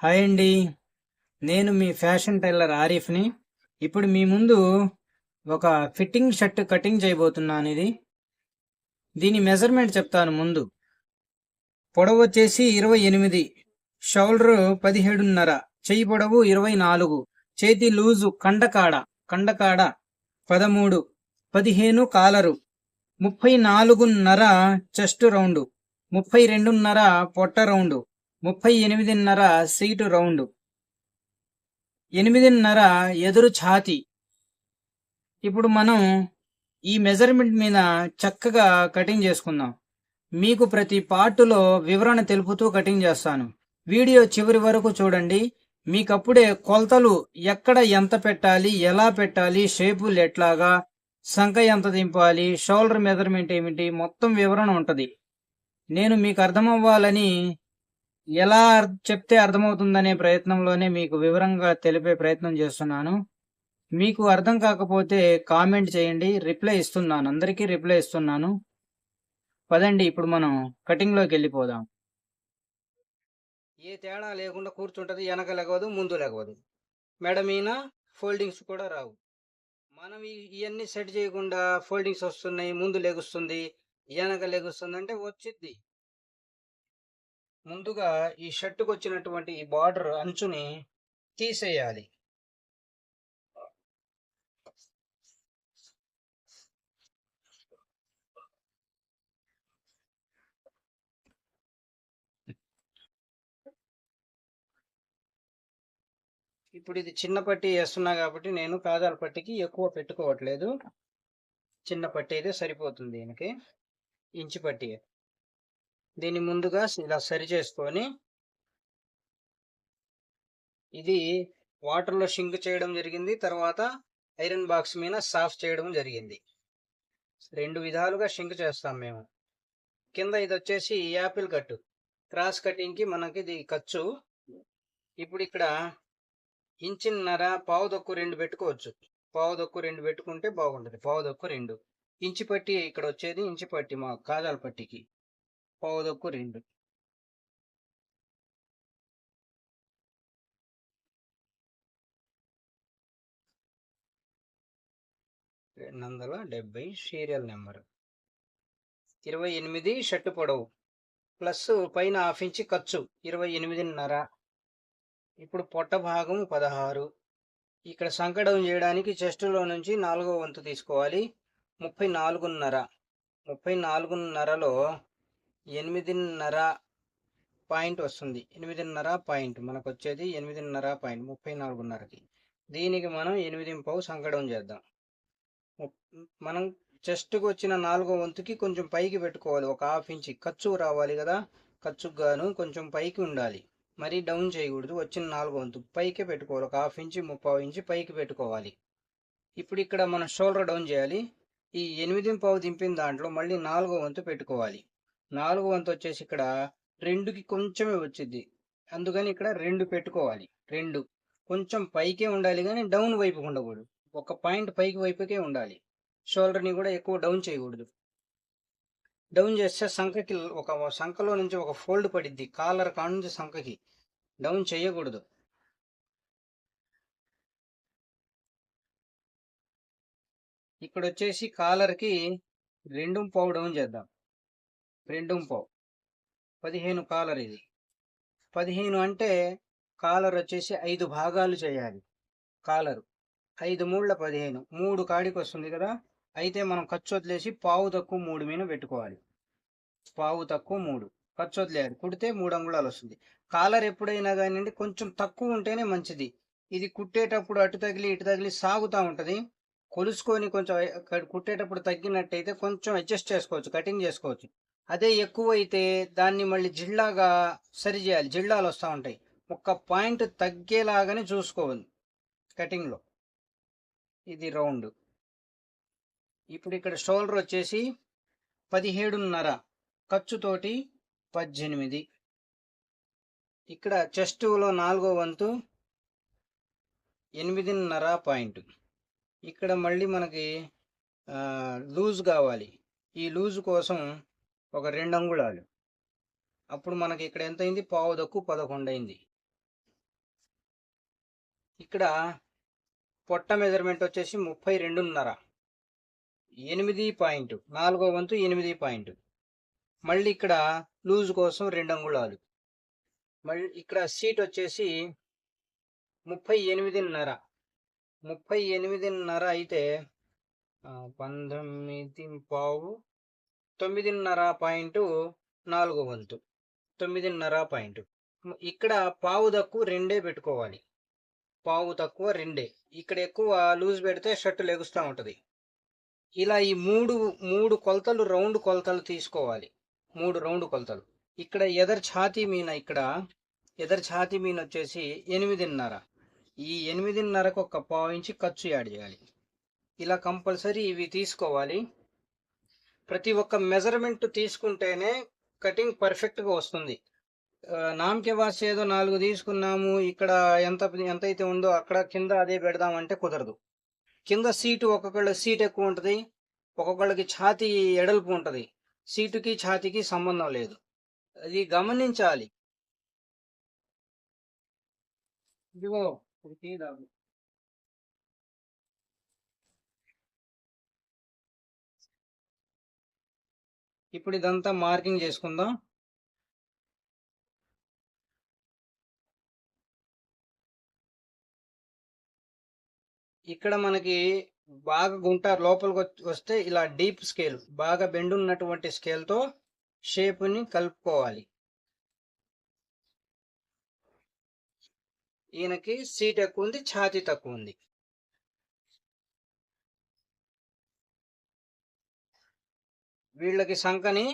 Hi అండి. నేను మీ fashion tailor ఆరిఫ్ని. ఇప్పుడు మీ ముందు ఒక ఫిట్టింగ్ షర్ట్ కటింగ్ చేయబోతున్నాను. దీని మెజర్మెంట్ చెప్తాను ముందు. పొడవు వచ్చేసి 28, షోల్డర్ 17.5, చెయ్యి పొడవు 24, చేతి లూజు కండకాడ 13, 15 కాలరు, 34.5 చెస్ట్ రౌండ్, 32.5 పొట్ట రౌండ్, 38.5 సీటు రౌండ్, 8.5 ఎదురు ఛాతి. ఇప్పుడు మనం ఈ మెజర్మెంట్ మీద చక్కగా కటింగ్ చేసుకుందాం. మీకు ప్రతి పార్టులో వివరణ తెలుపుతూ కటింగ్ చేస్తాను. వీడియో చివరి వరకు చూడండి. మీకప్పుడే కొలతలు ఎక్కడ ఎంత పెట్టాలి, ఎలా పెట్టాలి, షేపులు ఎట్లాగా, సంఖ ఎంత దింపాలి, షోల్డర్ మెజర్మెంట్ ఏమిటి, మొత్తం వివరణ ఉంటుంది. నేను మీకు అర్థమవ్వాలని ఎలా చెప్తే అర్థమవుతుందనే ప్రయత్నంలోనే మీకు వివరంగా తెలిపే ప్రయత్నం చేస్తున్నాను. మీకు అర్థం కాకపోతే కామెంట్ చేయండి, అందరికీ రిప్లై ఇస్తున్నాను. పదండి ఇప్పుడు మనం కటింగ్లోకి వెళ్ళిపోదాం. ఏ తేడా లేకుండా కూర్చుంటుంది, వెనక లెగవదు, ముందు లెగవదు, మెడ మీద ఫోల్డింగ్స్ కూడా రావు. మనం ఇవన్నీ సెట్ చేయకుండా ఫోల్డింగ్స్ వస్తున్నాయి, ముందు లెగుస్తుంది, వెనక లెగుస్తుంది అంటే వచ్చిద్ది. ముందుగా ఈ షర్టుకు వచ్చినటువంటి ఈ బార్డర్ అంచుని తీసేయాలి. ఇప్పుడు ఇది చిన్న పట్టీ వేస్తున్నా కాబట్టి నేను కాజాల పట్టీకి ఎక్కువ పెట్టుకోవట్లేదు. చిన్న పట్టీ అయితే సరిపోతుంది. దీనికి ఇంచు పట్టీ. దీన్ని ముందుగా ఇలా సరి చేసుకొని, ఇది వాటర్లో షింక్ చేయడం జరిగింది, తర్వాత ఐరన్ బాక్స్ మీద సాఫ్ చేయడం జరిగింది. 2 విధాలుగా షింక్ చేస్తాం మేము. కింద ఇది వచ్చేసి యాపిల్ కట్, క్రాస్ కటింగ్కి మనకి ఇది ఖర్చు. ఇప్పుడు ఇక్కడ ఇంచున్నర, పావుదొక్కు 2 పెట్టుకోవచ్చు. పావుదొక్కు 2 పెట్టుకుంటే బాగుంటుంది. పావుదొక్కు 2 ఇంచు పట్టి. ఇక్కడ వచ్చేది ఇంచు పట్టి మా కాజాల పట్టికి. పావుదొక్కు 2. సీరియల్ నెంబర్ 28 షర్టు పొడవు ప్లస్ పైన హాఫ్ ఇంచి ఖర్చు 28.5. ఇప్పుడు పొట్ట భాగం 16. ఇక్కడ సంక డౌన్ చేయడానికి చెస్టులో నుంచి 4వ వంతు తీసుకోవాలి. 34.5. 34.5లో 8.5 పాయింట్ వస్తుంది. 8.5 పాయింట్ మనకు వచ్చేది. 8.5 పాయింట్ 34.5కి. దీనికి మనం 8.5 సంక డౌన్ చేద్దాం. మనం చెస్ట్కి వచ్చిన 4వ వంతుకి కొంచెం పైకి పెట్టుకోవాలి. ఒక హాఫ్ ఇంచి ఖర్చు రావాలి కదా, ఖర్చుకు గాను కొంచెం పైకి ఉండాలి. మరీ డౌన్ చేయకూడదు. వచ్చిన 4వ వంతు పైకే పెట్టుకోవాలి. ఒక హాఫ్ ఇంచి 30 ఇంచి పైకి పెట్టుకోవాలి. ఇప్పుడు ఇక్కడ మనం షోల్డర్ డౌన్ చేయాలి. ఈ 8.5 దింపిన దాంట్లో మళ్ళీ 4వ వంతు పెట్టుకోవాలి. 4వ వంతు వచ్చేసి ఇక్కడ 2కి కొంచెమే వచ్చింది, అందుకని ఇక్కడ 2 పెట్టుకోవాలి. 2 కొంచెం పైకే ఉండాలి కానీ డౌన్ వైపు ఉండకూడదు. ఒక పాయింట్ పైకి వైపుకే ఉండాలి. షోల్డర్ని కూడా ఎక్కువ డౌన్ చేయకూడదు. డౌన్ చేస్తే సంఖకి సంఖలో నుంచి ఒక ఫోల్డ్ పడిద్ది. కాలర్ కాడ నుంచి సంఖకి డౌన్ చేయకూడదు. ఇక్కడ వచ్చేసి కాలర్కి 2.5 డౌన్ చేద్దాం. 2.5 15 కాలర్. ఇది 15 అంటే కాలర్ వచ్చేసి 5 భాగాలు చేయాలి. కాలరు 5 3 15, 3 కాడికి వస్తుంది కదా. అయితే మనం ఖర్చు వదిలేసి పావు తక్కువ 3 మీద పెట్టుకోవాలి. పావు తక్కువ 3 ఖర్చు వదిలేయాలి. కుడితే 3 అంగుళాలు వస్తుంది. కాలర్ ఎప్పుడైనా కానివ్వండి కొంచెం తక్కువ ఉంటేనే మంచిది. ఇది కుట్టేటప్పుడు అటు తగిలి ఇటు తగిలి సాగుతూ ఉంటుంది. కొలుసుకొని కొంచెం కుట్టేటప్పుడు తగ్గినట్టయితే కొంచెం అడ్జస్ట్ చేసుకోవచ్చు, కటింగ్ చేసుకోవచ్చు. అదే ఎక్కువ అయితే దాన్ని మళ్ళీ జిల్లాగా సరి చేయాలి. జిల్లాలు వస్తూ ఉంటాయి. ఒక్క పాయింట్ తగ్గేలాగానే చూసుకోవాలి కటింగ్లో. ఇది రౌండ్. ఇప్పుడు ఇక్కడ షోల్డర్ వచ్చేసి 17.5, ఖర్చుతోటి 18. ఇక్కడ చెస్టులో 4వ వంతు 8.5 పాయింట్. ఇక్కడ మళ్ళీ మనకి లూజ్ కావాలి. ఈ లూజ్ కోసం ఒక 2 అంగుళాలు. అప్పుడు మనకి ఇక్కడ ఎంత అయింది? పావు తక్కువ 11 అయింది. ఇక్కడ పొట్ట మెజర్మెంట్ వచ్చేసి 32.5, 8 పాయింట్, 4వ వంతు 8 పాయింట్. మళ్ళీ ఇక్కడ లూజ్ కోసం 2 అంగుళాలు. మళ్ళీ ఇక్కడ సీట్ వచ్చేసి 38.5, 38.5 అయితే 19.5, 9.5 పాయింట్, 4వ వంతు 9.5 పాయింట్. ఇక్కడ పావు తక్కువ 2 పెట్టుకోవాలి, పావు తక్కువ 2. ఇక్కడ ఎక్కువ లూజ్ పెడితే షర్టు లెగుస్తూ ఉంటుంది. ఇలా ఈ మూడు కొలతలు, రౌండ్ కొలతలు తీసుకోవాలి, 3 రౌండ్ కొలతలు. ఇక్కడ ఎదర్ ఛాతీ మీన వచ్చేసి 8.5. ఈ 8.5కు ఒక పావు ఇంచి ఖర్చు యాడ్ చేయాలి. ఇలా కంపల్సరీ ఇవి తీసుకోవాలి. ప్రతి ఒక్క మెజర్మెంట్ తీసుకుంటేనే కటింగ్ పర్ఫెక్ట్గా వస్తుంది. నామకే వాసి ఏదో 4 తీసుకున్నాము, ఇక్కడ ఎంత అయితే ఉందో అక్కడ కింద అదే పెడదామంటే కుదరదు. కింద సీటు ఒక్కొక్కళ్ళ సీట్ ఎక్కువ ఉంటుంది, ఒక్కొక్కళ్ళకి ఛాతీ ఎడల్పు ఉంటుంది. సీటుకి ఛాతీకి సంబంధం లేదు, అది గమనించాలి. ఇదిగో ఇప్పుడు ఇదంతా మార్కింగ్ చేసుకుందాం. ఇక్కడ మనకి బాగా గుంట లోపలికి వస్తే ఇలా డీప్ స్కేల్, బాగా బెండ్ ఉన్నటువంటి స్కేల్తో షేప్ని కలుపుకోవాలి. ఈయనకి సీట్ ఎక్కువ ఉంది, ఛాతీ తక్కువ ఉంది. వీళ్ళకి సంఖని,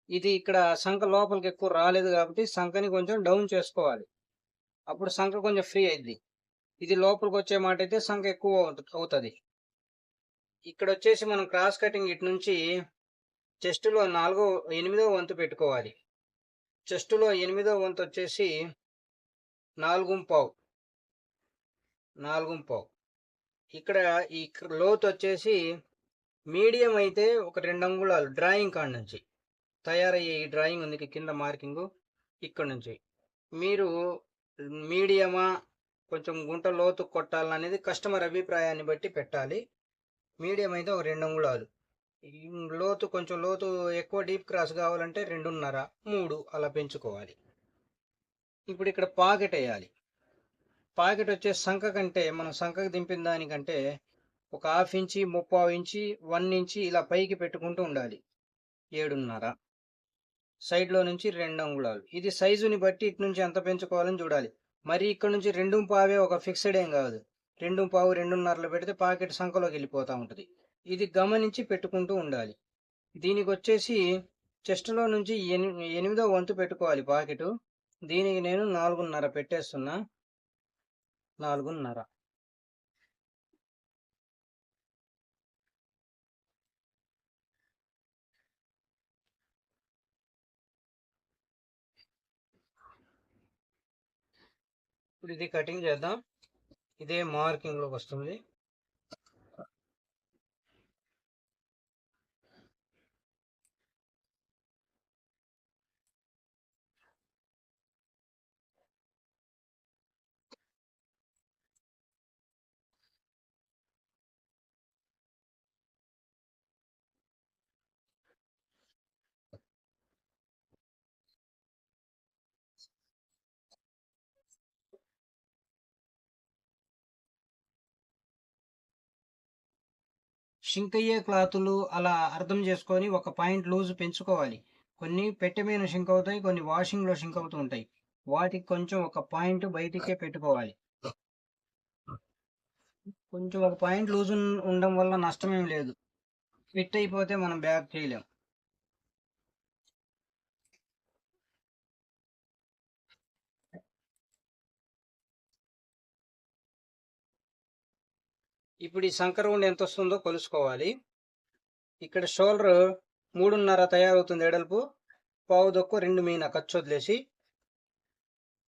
ఇది ఇక్కడ సంఖ లోపలికి ఎక్కువ రాలేదు కాబట్టి సంఖని కొంచెం డౌన్ చేసుకోవాలి, అప్పుడు సంఖ కొంచెం ఫ్రీ అయింది. ఇది లోపలికి వచ్చే మాట అయితే సంఖ ఎక్కువ అవుతుంది. ఇక్కడ వచ్చేసి మనం క్రాస్ కటింగ్ ఇటు నుంచి చెస్టులో 8వ వంతు పెట్టుకోవాలి. చెస్టులో 8వ వంతు వచ్చేసి 4.5. ఇక్కడ ఈ లోతు వచ్చేసి మీడియం అయితే ఒక 2 అంగుళాలు డ్రాయింగ్ కాడ నుంచి తయారయ్యే ఈ డ్రాయింగ్ ఉంది కింద మార్కింగ్, ఇక్కడ నుంచి మీరు మీడియమా కొంచెం గుంట లోతు కొట్టాలనేది కస్టమర్ అభిప్రాయాన్ని బట్టి పెట్టాలి. మీడియం అయితే ఒక 2 అంగుళాలు, లోతు కొంచెం లోతు ఎక్కువ డీప్ క్రాస్ కావాలంటే 2.5, 3 అలా పెంచుకోవాలి. ఇప్పుడు ఇక్కడ పాకెట్ వేయాలి. పాకెట్ వచ్చే సంఖ కంటే, మనం సంఖకు దింపిన దానికంటే ఒక 1/2 ఇంచి, 3/4 ఇంచి, 1 ఇంచి ఇలా పైకి పెట్టుకుంటూ ఉండాలి. 7.5 సైడ్లో నుంచి 2 అంగుళాలు. ఇది సైజుని బట్టి ఇటు నుంచి ఎంత పెంచుకోవాలని చూడాలి. మరి ఇక్కడ నుంచి 2.5 ఒక ఫిక్స్డ్ ఏం కాదు, 2.5, 2.5 పెడితే పాకెట్ సంఖలోకి వెళ్ళిపోతూ ఉంటుంది. ఇది గమనించి పెట్టుకుంటూ ఉండాలి. దీనికి వచ్చేసి చెస్ట్లో నుంచి 8వ వంతు పెట్టుకోవాలి పాకెట్. దీనికి నేను 4.5 పెట్టేస్తున్నా, 4.5. ఇప్పుడు ఇది కటింగ్ చేద్దాం. ఇదే మార్కింగ్లోకి వస్తుంది. షింక్ అయ్యే క్లాతులు అలా అర్థం చేసుకొని ఒక పాయింట్ లూజ్ పెంచుకోవాలి. కొన్ని పెట్టె మీద షింక్ అవుతాయి, కొన్ని వాషింగ్లో షింక్ అవుతూ ఉంటాయి. వాటికి కొంచెం ఒక పాయింట్ బయటికే పెట్టుకోవాలి. కొంచెం ఒక పాయింట్ లూజ్ ఉండడం వల్ల నష్టమేం లేదు, ఫిట్ అయిపోతే మనం బ్యాక్ చేయలేం. ఇప్పుడు ఈ సంఖ రౌండ్ ఎంత వస్తుందో కొలుసుకోవాలి. ఇక్కడ షోల్డర్ 3.5 తయారవుతుంది ఎడల్పు, పావు తక్కువ 2 మీన ఖర్చు వదిలేసి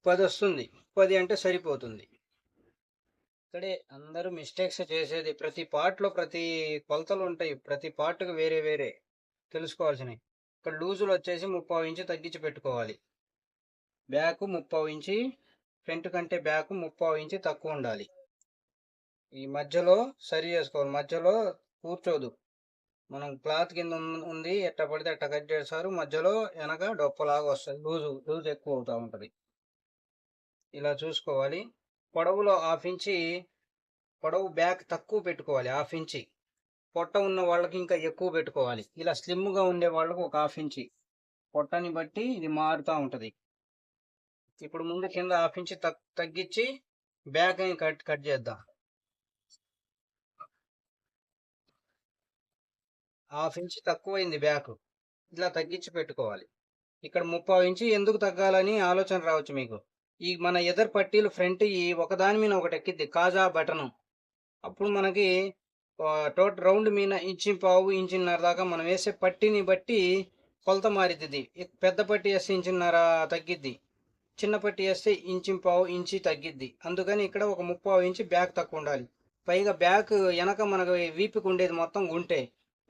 10 వస్తుంది. 10 అంటే సరిపోతుంది. ఇక్కడే అందరూ మిస్టేక్స్ చేసేది, ప్రతి పార్ట్లో ప్రతి కొలతలు ఉంటాయి, ప్రతి పార్ట్కి వేరే వేరే తెలుసుకోవాల్సినవి. ఇక్కడ లూజులు వచ్చేసి 3/4 ఇంచు తగ్గించి పెట్టుకోవాలి. బ్యాక్ 3/4 ఇంచి ఫ్రంట్ కంటే బ్యాక్ 3/4 ఇంచు తక్కువ ఉండాలి. ఈ మధ్యలో సరి చేసుకోవాలి, మధ్యలో కూర్చోదు. మనం క్లాత్ కింద ఉంది ఎట్ట పడితే అట్ట కట్ చేస్తారు, మధ్యలో వెనక డొప్పలాగా వస్తుంది, లూజ్ ఎక్కువ అవుతూ ఉంటుంది. ఇలా చూసుకోవాలి. పొడవులో 1/2 ఇంచి పొడవు బ్యాక్ తక్కువ పెట్టుకోవాలి, 1/2 ఇంచి. పొట్ట ఉన్న వాళ్ళకి ఇంకా ఎక్కువ పెట్టుకోవాలి. ఇలా స్లిమ్గా ఉండే వాళ్ళకి ఒక 1/2 ఇంచి. పొట్టని బట్టి ఇది మారుతూ ఉంటుంది. ఇప్పుడు ముందు కింద 1/2 ఇంచి తగ్గించి బ్యాక్ అని కట్ చేద్దాం. 1/2 ఇంచి తక్కువైంది బ్యాక్, ఇలా తగ్గించి పెట్టుకోవాలి. ఇక్కడ 3/4 ఇంచి ఎందుకు తగ్గాలని ఆలోచన రావచ్చు మీకు. ఈ మన ఎదర్ పట్టీలు ఫ్రంట్ ఈ ఒకదాని మీద ఒకటి ఎక్కిద్ది, కాజా బటను. అప్పుడు మనకి టోటల్ రౌండ్ మీద 1.5 ఇంచున్నర దాకా మనం వేసే పట్టీని బట్టి కొలత మారిద్ది. పెద్ద పట్టి వేస్తే 1.5 తగ్గిద్ది, చిన్న పట్టి వేస్తే 1.5 ఇంచి తగ్గిద్ది. అందుకని ఇక్కడ ఒక 3/4 ఇంచి బ్యాక్ తక్కువ ఉండాలి. పైగా బ్యాక్ వెనక మనకు వీపుకు ఉండేది మొత్తం గుంటే,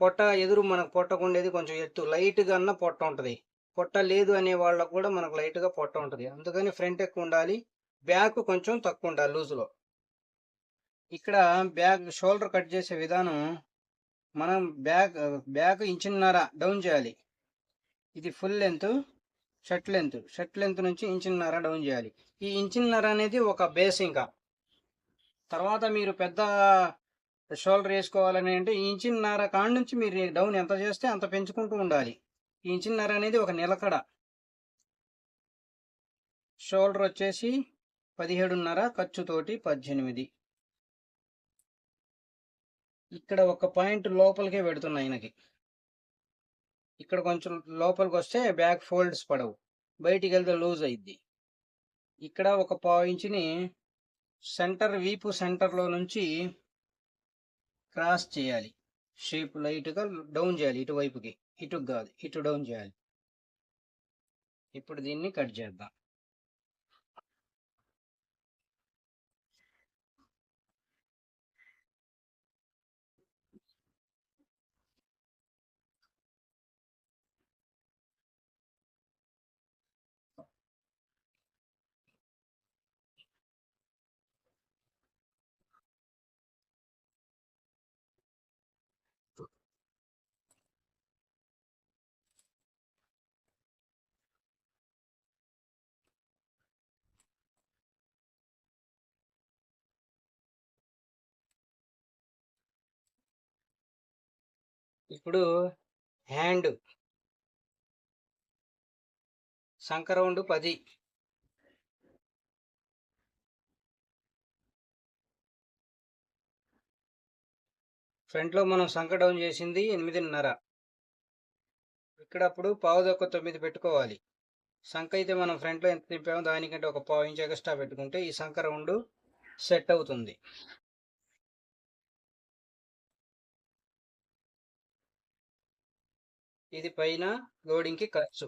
పొట్ట ఎదురు మనకు పొట్టకు ఉండేది కొంచెం ఎత్తు, లైట్గా అన్న పొట్ట ఉంటుంది. పొట్ట లేదు అనే వాళ్ళకు కూడా మనకు లైట్గా పొట్ట ఉంటుంది. అందుకని ఫ్రంట్ ఎక్కువ ఉండాలి, బ్యాక్ కొంచెం తక్కువ ఉండాలి లూజులో. ఇక్కడ బ్యాక్ షోల్డర్ కట్ చేసే విధానం, మనం బ్యాక్ 1.5 ఇంచున్నర డౌన్ చేయాలి. ఇది ఫుల్ లెంత్, షర్ట్ లెంత్ నుంచి 1.5 ఇంచున్నర డౌన్ చేయాలి. ఈ 1.5 ఇంచున్నర అనేది ఒక బేస్. ఇంకా తర్వాత మీరు పెద్ద షోల్డర్ వేసుకోవాలని అంటే 1.5 ఇంచున్నర కాడ నుంచి మీరు డౌన్ ఎంత చేస్తే అంత పెంచుకుంటూ ఉండాలి. ఈ 1.5 ఇంచున్నర అనేది ఒక నిలకడ. షోల్డర్ వచ్చేసి 17.5, ఖర్చుతోటి 18. ఇక్కడ ఒక పాయింట్ లోపలికే పెడుతున్నా ఆయనకి. ఇక్కడ కొంచెం లోపలికి వస్తే బ్యాక్ ఫోల్డ్స్ పడవు, బయటికి వెళ్తే లూజ్ అయింది. ఇక్కడ ఒక 1/4 ఇంచుని వీపు సెంటర్లో నుంచి క్రాస్ చేయాలి. షేప్ లైట్గా డౌన్ చేయాలి, ఇటువైపుకి, ఇటు కాదు, ఇటు డౌన్ చేయాలి. ఇప్పుడు దీన్ని కట్ చేద్దాం. ఇప్పుడు హ్యాండ్ సంక రౌండ్ 10. ఫ్రంట్లో మనం సంక డౌన్ చేసింది 8.5. ఇక్కడ అప్పుడు 9:15 పెట్టుకోవాలి. సంక అయితే మనం ఫ్రంట్లో ఎంత తిప్పామో దానికంటే ఒక 1/4 ఇంచ్ ఎక్స్ట్రా పెట్టుకుంటే ఈ సంక రౌండ్ సెట్ అవుతుంది. ఇది పైన లోడింగ్కి ఖర్చు.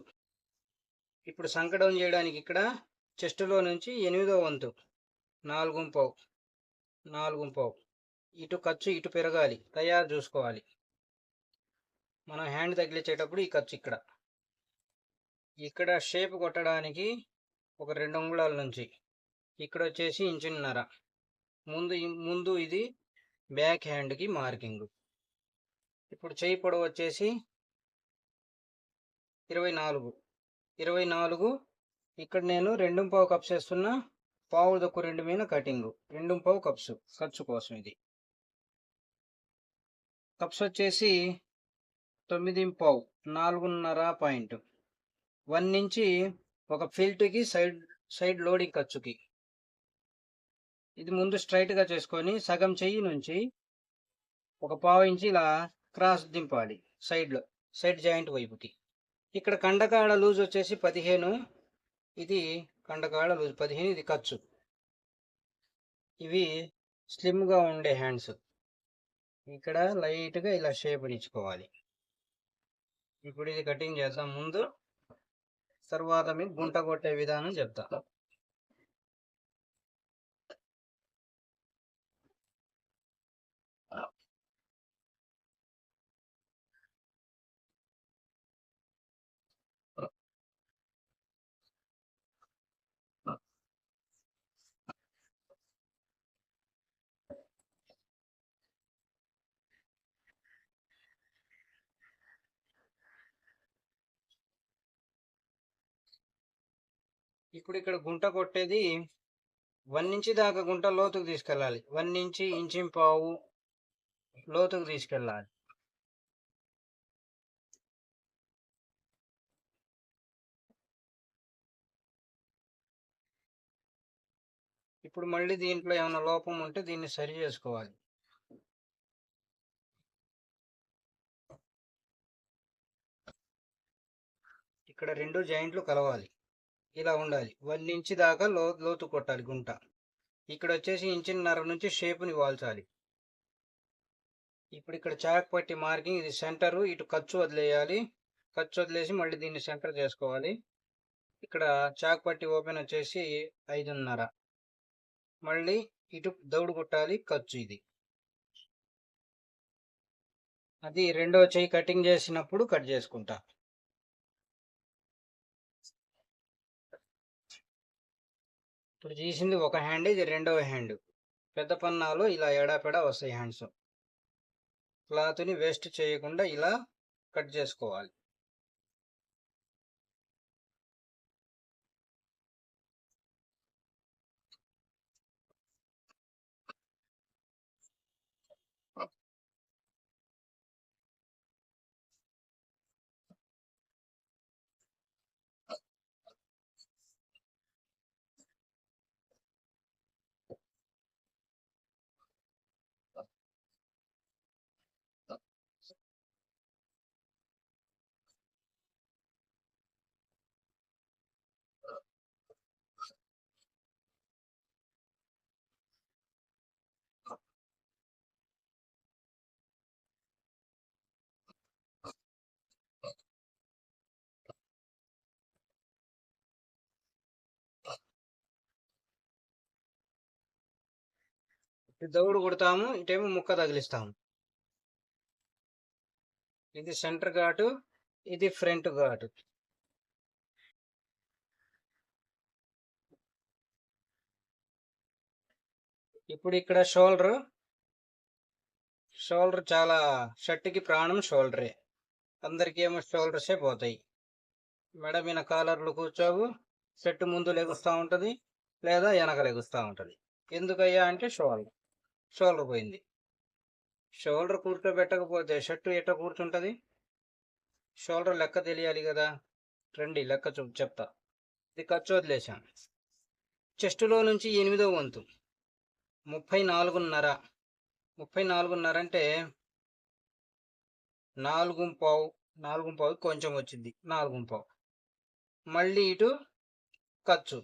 ఇప్పుడు సంక డౌన్ చేయడానికి ఇక్కడ చెస్ట్లో నుంచి 8వ వంతు 4.5 ఇటు ఖర్చు ఇటు పెరగాలి, తయారు చూసుకోవాలి. మనం హ్యాండ్ తగిలించేటప్పుడు ఈ ఖర్చు ఇక్కడ షేప్ కొట్టడానికి ఒక 2 అంగుళాల నుంచి ఇక్కడ వచ్చేసి 1.5 ఇంచున్నర. ముందు ఇది బ్యాక్ హ్యాండ్కి మార్కింగ్. ఇప్పుడు చేయి పొడవు వచ్చేసి 24. ఇక్కడ నేను 2.5 కప్స్ వేస్తున్నా, 2 మీద కటింగ్, 2.5 కప్స్ ఖర్చు కోసం. ఇది కప్స్ వచ్చేసి 9.5, 4.5 పాయింట్. 1 నుంచి ఒక ఫిల్ట్కి సైడ్ లోడింగ్ ఖర్చుకి. ఇది ముందు స్ట్రైట్గా చేసుకొని సగం చెయ్యి నుంచి ఒక 1/4 ఇంచ్ ఇలా క్రాస్ దింపాలి సైడ్ జాయింట్ వైపుకి. ఇక్కడ కండకాడ లూజ్ వచ్చేసి 15. ఇది కండకాడ లూజ్ 15, ఇది ఖర్చు. ఇవి స్లిమ్గా ఉండే హ్యాండ్స్. ఇక్కడ లైట్గా ఇలా షేప్ ఇచ్చుకోవాలి. ఇప్పుడు ఇది కటింగ్ చేద్దాం ముందు, తర్వాత మీకు గుంట కొట్టే విధానం చెప్తా. ఇప్పుడు ఇక్కడ గుంట కొట్టేది 1 ఇంచి దాకా గుంట లోతుకు తీసుకెళ్ళాలి. 1 ఇంచి, ఇంచింపావు లోతుకు తీసుకెళ్ళాలి. ఇప్పుడు మళ్ళీ దీంట్లో ఏమైనా లోపం ఉంటే దీన్ని సరి చేసుకోవాలి. ఇక్కడ 2 జాయింట్లు కలవాలి. ఇలా ఉండాలి. 1 ఇంచి దాకా లోతు కొట్టాలి గుంట. ఇక్కడ వచ్చేసి 1.5 ఇంచ్ నుంచి షేపుని వాల్చాలి. ఇప్పుడు ఇక్కడ చాక్ పట్టి మార్కింగ్, ఇది సెంటరు. ఇటు ఖర్చు వదిలేయాలి. ఖర్చు వదిలేసి మళ్ళీ దీన్ని సెంటర్ చేసుకోవాలి. ఇక్కడ చాక్ పట్టి ఓపెన్ వచ్చేసి 5.5. మళ్ళీ ఇటు దౌడు కొట్టాలి. ఖర్చు ఇది. అది రెండో చెయ్యి కటింగ్ చేసినప్పుడు కట్ చేసుకుంటా. ఇప్పుడు చేసింది ఒక హ్యాండ్, ఇది రెండవ హ్యాండ్. పెద్ద పన్నాలు ఇలా ఎడాపెడా వస్తాయి హ్యాండ్స్. క్లాత్ని వేస్ట్ చేయకుండా ఇలా కట్ చేసుకోవాలి. దౌడు కొడతాము, ఇటేమో ముక్క తగిలిస్తాము. ఇది సెంటర్ ఘాటు, ఇది ఫ్రంట్ ఘాటు. ఇప్పుడు ఇక్కడ షోల్డర్ చాలా షర్ట్కి ప్రాణం షోల్డరే. అందరికీ ఏమో షోల్డర్సే పోతాయి. మెడ మీద కాలర్లు కూర్చోవు, షర్ట్ ముందు లెగుస్తూ ఉంటుంది లేదా వెనక లెగుస్తూ ఉంటుంది. ఎందుకయ్యా అంటే షోల్డర్ పోయింది. షోల్డర్ కూర్చోబెట్టకపోతే షర్టు ఎట్ట కూర్చుంటుంది? షోల్డర్ లెక్క తెలియాలి కదా. రండి లెక్క చెప్తా. ఇది ఖర్చు వదిలేసాం. చెస్టులో నుంచి 8వ వంతు 34.5. 34.5 అంటే 4.5 కొంచెం వచ్చింది. 4.5. మళ్ళీ ఇటు ఖర్చు,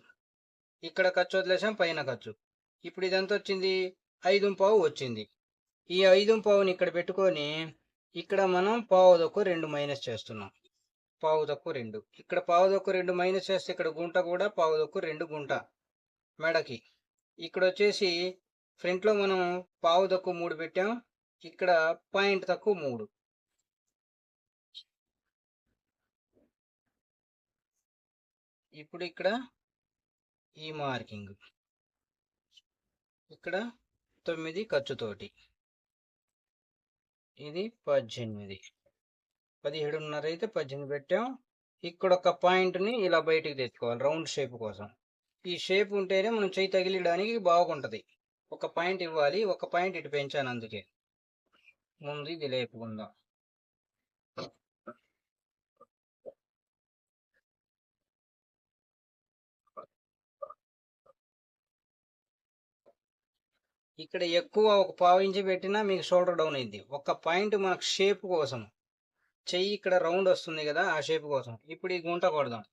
ఇక్కడ ఖర్చు వదిలేసాం, పైన ఖర్చు. ఇప్పుడు ఇదంతా వచ్చింది 5.5 వచ్చింది. ఈ 5.5ని ఇక్కడ పెట్టుకొని ఇక్కడ మనం 1/2 మైనస్ చేస్తున్నాం. 1/2. ఇక్కడ 1/2 మైనస్ చేస్తే ఇక్కడ గుంట కూడా 1/2 గుంట మెడకి. ఇక్కడ వచ్చేసి ఫ్రంట్లో మనం 1/3 పెట్టాం, ఇక్కడ పాయింట్ తక్కువ 3. ఇప్పుడు ఇక్కడ ఈ మార్కింగ్, ఇక్కడ 9 ఖర్చుతోటి, ఇది 18. 17.5 అయితే 18 పెట్టాం. ఇక్కడ ఒక పాయింట్ని ఇలా బయటికి తెచ్చుకోవాలి రౌండ్ షేప్ కోసం. ఈ షేప్ ఉంటేనే మనం చేయి తగిలియడానికి బాగుంటుంది. ఒక పాయింట్ ఇవ్వాలి. ఒక పాయింట్ ఇటు పెంచాను, అందుకే ముందు ఇది లేపుకుందాం. ఇక్కడ ఎక్కువ ఒక 1/2 ఇంచు పెట్టినా మీకు షోల్డర్ డౌన్ అయింది. ఒక పాయింట్ మనకు షేప్ కోసం, చెయ్యి ఇక్కడ రౌండ్ వస్తుంది కదా, ఆ షేప్ కోసం. ఇప్పుడు ఈ గుంట కొడదాం.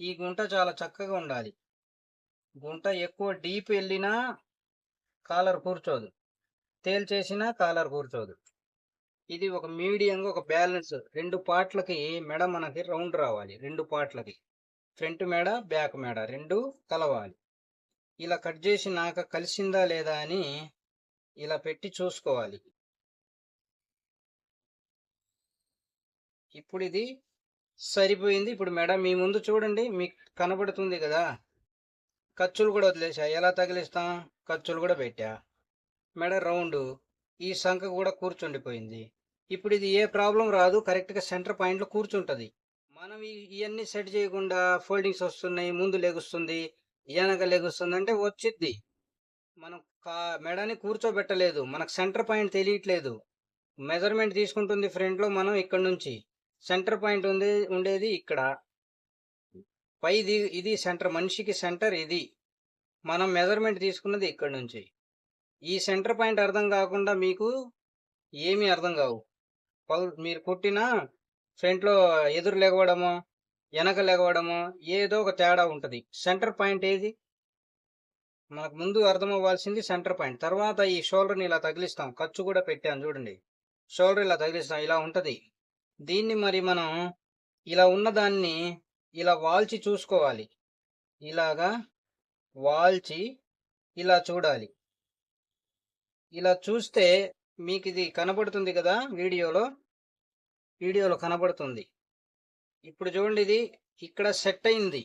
ఈ గుంట చాలా చక్కగా ఉండాలి. గుంట ఎక్కువ డీప్ వెళ్ళినా కాలర్ కూర్చోదు, తేల్చేసినా కాలర్ కూర్చోదు. ఇది ఒక మీడియంగా ఒక బ్యాలెన్స్. 2 పార్ట్లకి మెడ మనకి రౌండ్ రావాలి. 2 పార్ట్లకి ఫ్రంట్ మెడ, బ్యాక్ మెడ 2 కలవాలి. ఇలా కట్ చేసి నాకు కలిసిందా లేదా అని ఇలా పెట్టి చూసుకోవాలి. ఇప్పుడు ఇది సరిపోయింది. ఇప్పుడు మెడ మీ ముందు చూడండి, మీకు కనబడుతుంది కదా. ఖర్చులు కూడా వదిలేసా. ఎలా తగిలిస్తాం? ఖర్చులు కూడా పెట్టా. మెడ రౌండ్, ఈ సంఖ కూడా కూర్చుండిపోయింది. ఇప్పుడు ఇది ఏ ప్రాబ్లం రాదు, కరెక్ట్గా సెంటర్ పాయింట్లో కూర్చుంటుంది. మనం ఇవన్నీ సెట్ చేయకుండా ఫోల్డింగ్స్ వస్తున్నాయి, ముందు లెగుస్తుంది, వెనక లెగుస్తుంది అంటే వచ్చిద్ది. మనం మెడని కూర్చోబెట్టలేదు, మనకు సెంటర్ పాయింట్ తెలియట్లేదు. మెజర్మెంట్ తీసుకుంటుంది ఫ్రంట్లో, మనం ఇక్కడ నుంచి సెంటర్ పాయింట్ ఉండేది ఇక్కడ పైది. ఇది సెంటర్, మనిషికి సెంటర్ ఇది. మనం మెజర్మెంట్ తీసుకున్నది ఇక్కడ నుంచి. ఈ సెంటర్ పాయింట్ అర్థం కాకుండా మీకు ఏమీ అర్థం కావు. మీరు కుట్టిన ఫ్రంట్లో ఎదురు లెగవడమో వెనక లెగవడమో ఏదో ఒక తేడా ఉంటుంది. సెంటర్ పాయింట్ ఏది మనకు ముందు అర్థం అవ్వాల్సింది సెంటర్ పాయింట్. తర్వాత ఈ షోల్డర్ని ఇలా తగిలిస్తాం, ఖర్చు కూడా పెట్టాను చూడండి. షోల్డర్ ఇలా తగిలిస్తాం, ఇలా ఉంటుంది. దీన్ని మరి మనం ఇలా ఉన్నదాన్ని ఇలా వాల్చి చూసుకోవాలి. ఇలాగా వాల్చి ఇలా చూడాలి. ఇలా చూస్తే మీకు ఇది కనబడుతుంది కదా, వీడియోలో కనబడుతుంది. ఇప్పుడు చూడండి, ఇది ఇక్కడ సెట్ అయింది,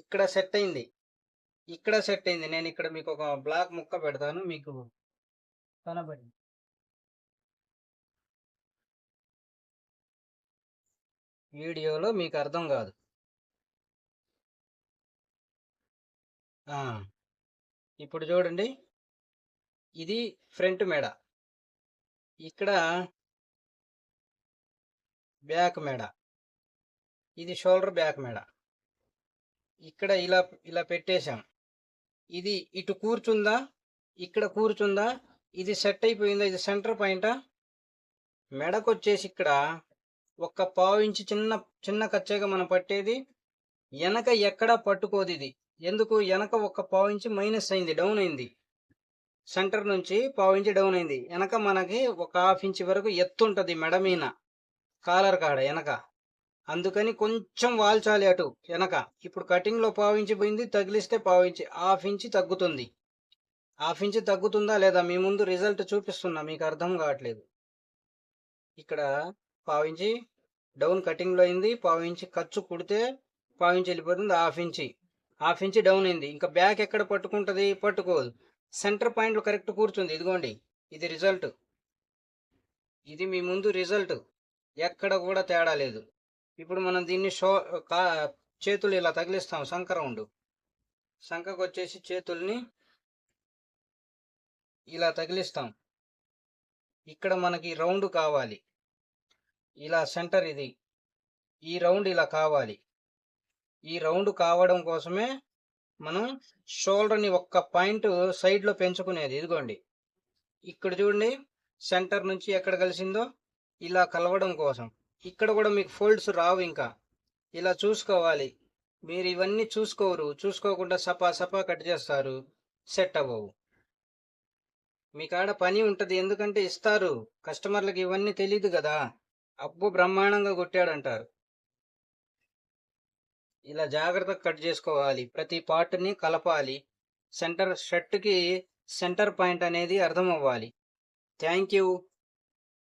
ఇక్కడ సెట్ అయింది, ఇక్కడ సెట్ అయింది. నేను ఇక్కడ మీకు ఒక బ్లాక్ ముక్క పెడతాను, మీకు కనబడింది. వీడియోలో మీకు అర్థం కాదు. ఇప్పుడు చూడండి, ఇది ఫ్రంట్ మెడ, ఇక్కడ బ్యాక్ మెడ, ఇది షోల్డర్ బ్యాక్ మెడ. ఇక్కడ ఇలా ఇలా పెట్టేశాం. ఇది ఇటు కూర్చుందా, ఇక్కడ కూర్చుందా, ఇది సెట్ అయిపోయిందా, ఇది సెంటర్ పాయింటా? మెడకు వచ్చేసి ఇక్కడ ఒక్క పావు ఇంచు చిన్న చిన్న కచ్చేగా మనం పట్టేది. వెనక ఎక్కడా పట్టుకోదు ఇది. ఎందుకు? వెనక ఒక్క పావు ఇంచు మైనస్ అయింది, డౌన్ అయింది. సెంటర్ నుంచి పావు ఇంచు డౌన్ అయింది. వెనక మనకి ఒక హాఫ్ ఇంచ్ వరకు ఎత్తు ఉంటుంది మెడ మీద, కాలర్ కాడ వెనక. అందుకని కొంచెం వాల్చాలి అటు వెనక. ఇప్పుడు కటింగ్లో పావు ఇంచు పోయింది, తగిలిస్తే పావు ఇంచు, హాఫ్ ఇంచు తగ్గుతుంది. హాఫ్ ఇంచు తగ్గుతుందా లేదా మీ ముందు రిజల్ట్ చూపిస్తున్నా, మీకు అర్థం కావట్లేదు. ఇక్కడ పావు ఇంచి డౌన్ కటింగ్లో అయింది, పావు ఇంచి ఖర్చు కుడితే పావు ఇంచి వెళ్ళిపోతుంది, హాఫ్ ఇంచి డౌన్ అయింది. ఇంకా బ్యాక్ ఎక్కడ పట్టుకుంటుంది? పట్టుకోదు. సెంటర్ పాయింట్లో కరెక్ట్ కూర్చుంది. ఇదిగోండి, ఇది రిజల్ట్. ఇది మీ ముందు రిజల్ట్, ఎక్కడ కూడా తేడా లేదు. ఇప్పుడు మనం దీన్ని చేతులు ఇలా తగిలిస్తాం, సంఖ రౌండ్. సంఖకు వచ్చేసి చేతుల్ని ఇలా తగిలిస్తాం. ఇక్కడ మనకి రౌండ్ కావాలి, ఇలా సెంటర్ ఇది, ఈ రౌండ్ ఇలా కావాలి. ఈ రౌండ్ కావడం కోసమే మనం షోల్డర్ని ఒక్క పాయింట్ సైడ్లో పెంచుకునేది. ఇదిగోండి, ఇక్కడ చూడండి, సెంటర్ నుంచి ఎక్కడ కలిసిందో ఇలా కలవడం కోసం. ఇక్కడ కూడా మీకు ఫోల్డ్స్ రావు, ఇంకా ఇలా చూసుకోవాలి. మీరు ఇవన్నీ చూసుకోకుండా సపా కట్ చేస్తారు, సెట్ అవ్వవు. మీ కాడ పని ఉంటుంది, ఎందుకంటే ఇస్తారు కస్టమర్లకు, ఇవన్నీ తెలియదు కదా. అబ్బో బ్రహ్మాండంగా కొట్టాడంటారు. ఇలా జాగ్రత్తగా కట్ చేసుకోవాలి, ప్రతి పార్ట్ని కలపాలి. షర్ట్కి సెంటర్ పాయింట్ అనేది అర్థం అవ్వాలి. Thank you.